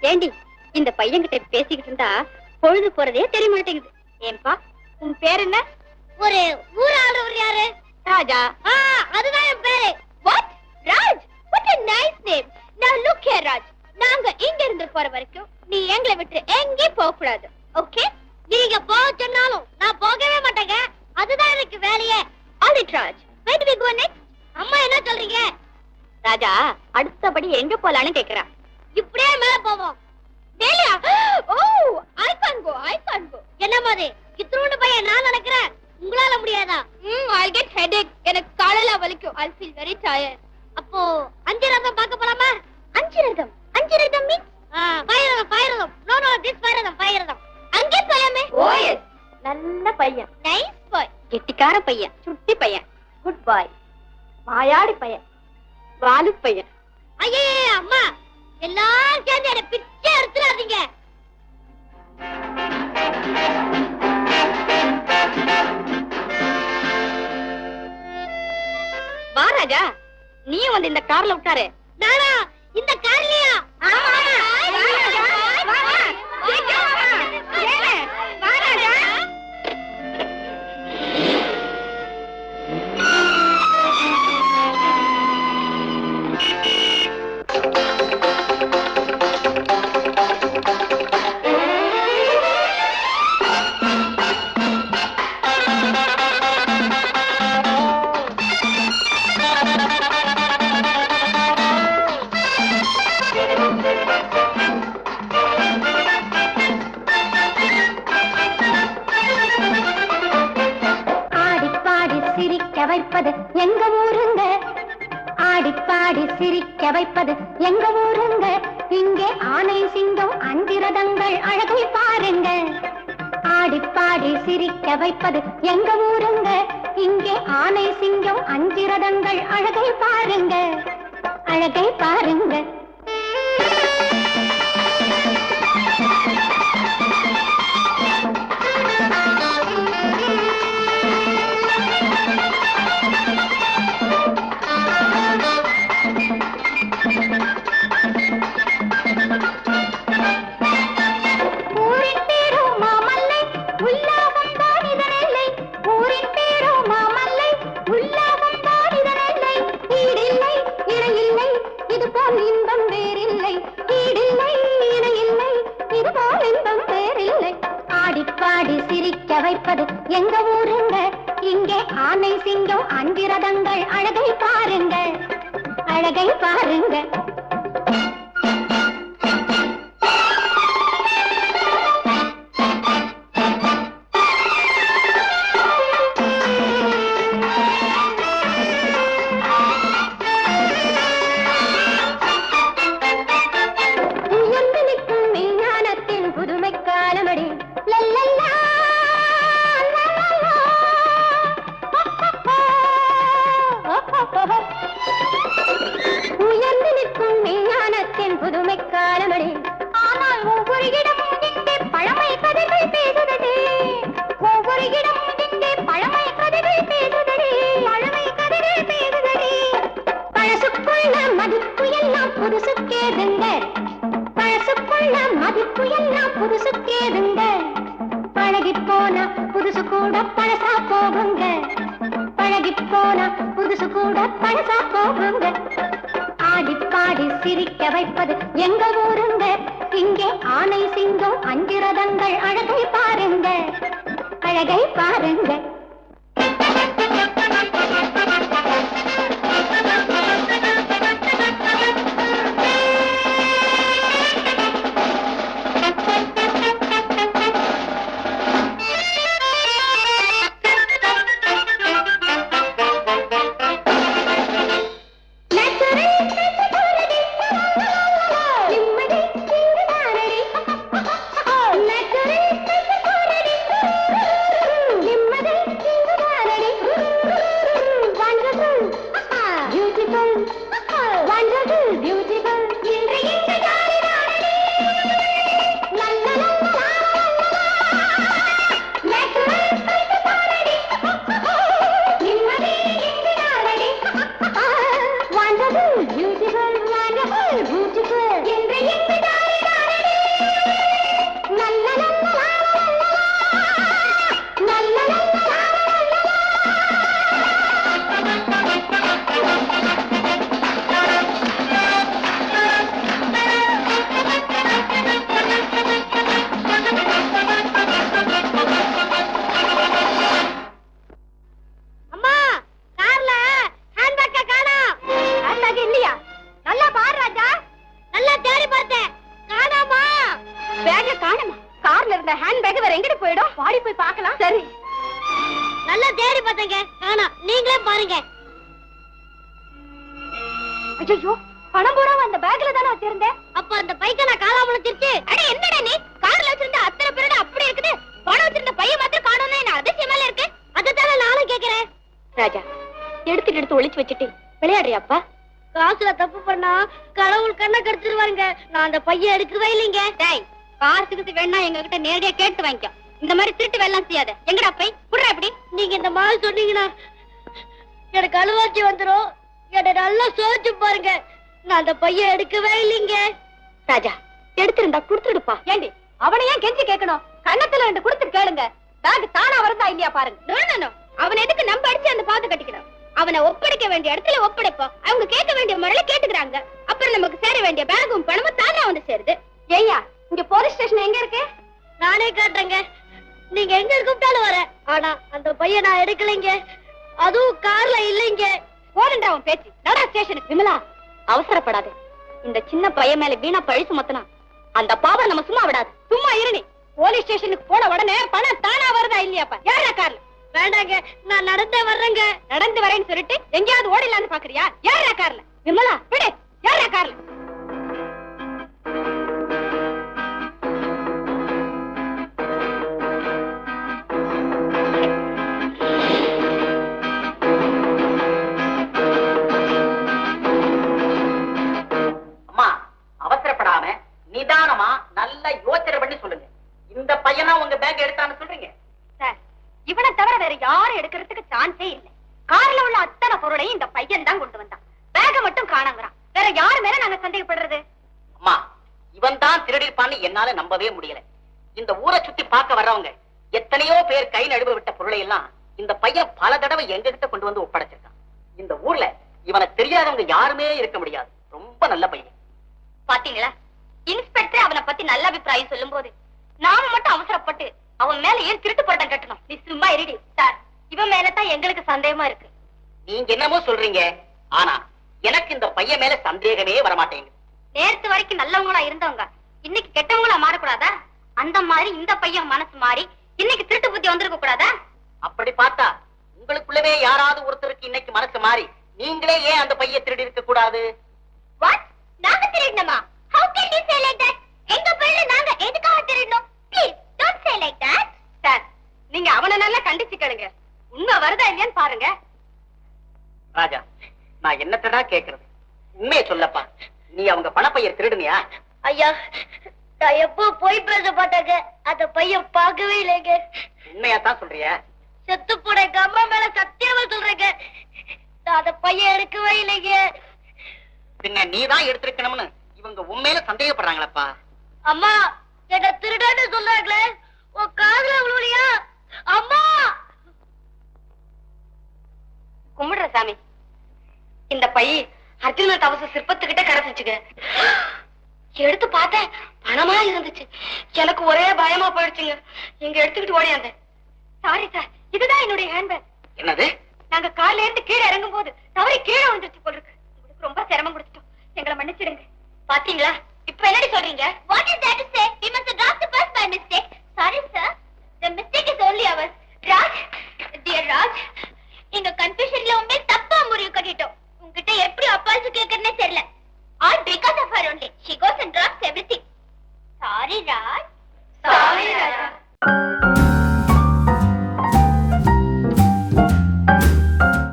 ஏண்டி இந்த பையன் கிட்ட பேசிக்கிட்டு இருந்தா பொழுது போறதே தெரிய மாட்டேங்குது. ஏன்பா உன் பேர் என்ன? ஒரு ஊராளர் யாரு? ராஜா. அதுதான் என் பேரு. What? Raj? What a nice name. Now look here Raj, நாங்க இங்க இருந்து போற வரைக்கும் நீ எங்களை விட்டு எங்கேயும் போக கூடாது. ஓகே? நீங்க போக சொன்னாலும் நான் போகவே மாட்டேங்க. அதுதான் எனக்கு வேலையே. All right Raj. Where do we go next? அம்மா என்ன சொல்றீங்க? ராஜா அடுத்தபடி எங்க போலான்னு கேக்குறா. இப்படியே மேல போவோம். டேலியா, ஓ ஐ கான் கோ, ஐ கான் கோ. என்ன மாதிரி இத்துணூண்டு பையன் நான் நினைக்கிறேன், உங்களால முடியாதா? I'll get headache. எனக்கு காலையில வலிக்கும். I'll feel very tired. அப்போ அஞ்சு ரதம் பார்க்க போலாமா? அஞ்சு ரதம். அஞ்சு ரதம் மீன்ஸ் பைரதம், பைரதம். நோ நோ, திஸ் பைரதம், பைரதம். அங்கே போலாமே. Oh yes. நல்ல பையன். Nice boy. கெட்டிக்கார பையன், சுட்டி பையன், குட் பாய். வாயாடி பையன், வாலு பையன். ஐயே அம்மா, எல்லாரும் சேர்ந்து என்ன பிச்சை எடுத்துறாதீங்க. வா ராஜா, நீயும் வந்து இந்த கார்ல உட்காரு. நானா இந்த கார்லயா? ஆமா வா ராஜா, வா வா. சீக்கிரம் வா. ஏலே வா ராஜா. வைப்பது எங்க ஊருங்க, ஆடிப்பாடி சிரிக்க வைப்பது எங்க ஊருங்க. இங்கே ஆனை சிங்கம் அஞ்சிரதங்கள் அழகை பாருங்க. ஆடிப்பாடி சிரிக்க வைப்பது எங்க ஊருங்க. இங்கே ஆனை சிங்கம் அஞ்சிரதங்கள் அழகை பாருங்க, அழகை பாருங்க. வைப்பது எங்க ஊருங்க. இங்கே ஆனை சிங்கம் அஞ்சிரதங்கள் அழகை பாருங்க, அழகை பாருங்க. உயர்ந்திருக்கும் விஞ்ஞானத்தின் புதுமை காலமடி லல்லல்லா. உயர்ந்து நிற்கும் விஞ்ஞானத்தின் புதுமை காலமடி. ஆனால் ஒவ்வொரு இடமும் இங்கே பழமை கதைகள் பேசுதடி. ஒவ்வொரு இடமும் இங்கே பழமை கதைகள் பேசுதடி, பழமை கதைகள் பேசுதடி. பழசுக்குள்ள மதிப்பு எல்லாம் புதுசுக்கேதுங்க, பழசுக்குள்ள மதிப்பு எல்லாம் புதுசுக்கேதுங்க. பழகி போனா புதுசு கூட பழசா போகுங்க, பழகி போனா புதுசு கூட பழசா போகுங்க. ஆடிப்பாடி சிரிக்க வைப்பது எங்க ஊருங்க. இங்கே ஆனை சிங்கம் அஞ்சிரதங்கள் அழகை பாருங்க, அழகை பாருங்க. நிம்மதி பணமா? கார்ல இருந்த ஹேண்ட்பேக் வேற எங்கிட்டு போயிடும்? வாடி போய் பார்க்கலாம். சரி. நல்லா தேடி பார்த்தங்க. ஆனா நீங்களே பாருங்க. ஐயோ, பணம் பூரா அந்த பேக்ல தானே வச்சிருந்தேன். அப்ப அந்த பைக்க நான் காணாம வச்சிருச்சு. அட என்னடா நீ கார்ல வச்சிருந்த அத்தனை பேரோட அப்படி இருக்குது. பணம் வச்சிருந்த பைய மாத்திரம் காணோம்னு என்ன அதிசயமால இருக்கு. அதத்தால நானும் கேக்குறேன். ராஜா, எடுத்து ஒளிச்சு வச்சுட்டு விளையாடுறியாப்பா? காசுல தப்பு பண்ணா கடவுள் கண்ணை கடிச்சிருவாருங்க. நான் அந்த பைய எடுக்கவே இல்லைங்க. டேய், காசுக்கு வேணா எங்க கிட்ட நேரடியா கேட்டு வாங்கிக்கோ. இந்த மாதிரி திருட்டு வெள்ளம் செய்யாத. எங்கடா பை குடுறா? எப்படி நீங்க இந்த மாதிரி சொன்னீங்கன்னா எனக்கு அழுவாச்சி வந்துரும். என்ன நல்லா சோதிச்சு பாருங்க. நான் அந்த பைய எடுக்கவே இல்லைங்க. ராஜா, எடுத்திருந்தா குடுத்துடுப்பா. ஏண்டி அவனை ஏன் கெஞ்சி கேட்கணும்? கண்ணத்துல ரெண்டு குடுத்து கேளுங்க. பேக் தானா வருதா இல்லையா பாருங்க. அவன் எதுக்கு நம்ம அடிச்சு அந்த பாத்து கட்டிக்கணும்? அவனை ஒப்படைக்க வேண்டிய இடத்துல ஒப்படைப்போம். அவங்க கேட்க வேண்டிய முறையில கேட்டுக்கிறாங்க. அப்புறம் நமக்கு சேர வேண்டிய பேகும் பணமும் தானா வந்து சேருது. ஏய்யா, இங்க போலீஸ் ஸ்டேஷன் எங்க இருக்கு? நானே காட்டுறேங்க. நீங்க எங்க கூப்பிட்டாலும் வர. ஆனா அந்த பையன் நான் எடுக்கலைங்க. அதுவும் கார்ல இல்லைங்க. போறேன்டா உன் பேச்சு. நடா ஸ்டேஷனுக்கு. விமலா, அவசரப்படாது. இந்த சின்ன பையன் மேல வீணா பழி சுமத்தினா அந்த பாவம் நம்ம சும்மா விடாது. சும்மா இருநி. போலீஸ் ஸ்டேஷனுக்கு போன உடனே பணம் தானா வருதா இல்லையாப்பா? ஏறா கார்ல. வேண்டாங்க, நான் நடந்தே வர்றேங்க. நடந்து வரேன்னு சொல்லிட்டு எங்கேயாவது ஓடிலான்னு பாக்குறியா? ஏறா கார்ல. விமலா, விடு. ஏறா கார்ல. அவசரப்படாம நிதானமா நல்ல யோசனை பண்ணி சொல்லுங்க. இந்த பையனா உங்க பேக் எடுத்தான்னு சொல்றீங்க? சார், இவனை தவிர வேற யாரும் எடுக்கிறதுக்கு சான்ஸே இல்லை. கார்ல உள்ள அத்தனை பொருளையும் இந்த பையன் தான் கொண்டு வந்தான். பேக மட்டும் காணாங்கிறான். வேற யாரு மேல நாங்க சந்தேகப்படுறது? அம்மா, இவன் தான் திருடிருப்பான்னு என்னால நம்பவே முடியல. இந்த ஊரை சுத்தி பார்க்க வர்றவங்க எத்தனையோ பேர் கை நழுவ விட்ட பொருளை எல்லாம் இந்த பையன் பல தடவை எங்க கிட்ட கொண்டு வந்து ஒப்படைச்சிருக்கான். இந்த ஊர்ல இவனை தெரியாதவங்க யாருமே இருக்க முடியாது. ரொம்ப நல்ல பையன். பாத்தீங்களா, இன்ஸ்பெக்டர் அவனை பத்தி நல்ல அபிப்பிராயம் சொல்லும் போது நாம மட்டும் அவசரப்பட்டு அவன் மேல ஏன் திருட்டு பட்டம் கட்டணும்? நீ சும்மா இருடி. சார், இவன் மேலதான் எங்களுக்கு சந்தேகமா இருக்கு. நீங்க என்னமோ சொல்றீங்க, ஆனா எனக்கு இந்த பையன் மேல சந்தேகமே வரமாட்டேங்குது. நேத்து வரைக்கும் நல்லவங்களா இருந்தவங்க இன்னைக்கு கெட்டவங்களா மாறக்கூடாதா? அந்த மாதிரி இந்த பையன் மனசு மாறி இன்னைக்கு திருட்டு புத்தி வந்திருக்க கூடாதா? அப்படி பார்த்தா உங்களுக்குள்ளவே யாராவது ஒருத்தருக்கு இன்னைக்கு மனசு மாறி நீங்களே ஏன் அந்த பையன் திருடி இருக்க கூடாது? What? நாங்க திருடணுமா? How can you say like that? எங்க பையல நாங்க எதுக்காக திருடணும்? Please don't say like that. Sir, நீங்க அவனை நல்லா கண்டிச்சு கேளுங்க. உண்மை வருதா இல்லையான்னு பாருங்க. ராஜா, நான் என்னத்தடா கேக்குறது? உண்மையை சொல்லப்பா. நீ அவங்க பணப்பைய திருடுனியா? ஐயா, நான் எப்போ போய் பேச மாட்டாங்க. அந்த பையன் பார்க்கவே இல்லைங்க. உண்மையாத்தான் சொல்றியா? செத்து போன எங்க அம்மா மேல சத்தியமா சொல்றேங்க. நான் அந்த பையன் எடுக்கவே இல்லைங்க. பின்ன நீதான் எடுத்திருக்கணும்னு இவங்க உண்மையில சந்தேகப்படுறாங்களப்பா. அம்மா, என்ன திருடான்னு சொல்றாங்களே, உன் காதுல விழுவலையா? அம்மா! கும்பிடுற சாமி, இந்த பை அர்ஜுன தவச சிற்பத்துக்கிட்ட கிடைச்சிச்சுங்க. எடுத்து பார்த்தேன், பணமா இருந்துச்சு. எனக்கு ஒரே பயமா போயிடுச்சுங்க. இங்க எடுத்துக்கிட்டு ஓடியாந்தேன். சாரி சார், இதுதான் என்னுடைய ஹேண்ட்பேக். என்னது? நாங்க கார்ல இருந்து கீழே இறங்கும் போது தவறி கீழே வந்துருச்சு போல இருக்கு. உங்களுக்கு ரொம்ப சிரமம் கொடுத்துட்டோம். எங்களை மன்னிச்சிடுங்க. பாத்தீங்களா, இப்ப என்னடி சொல்றீங்க? What is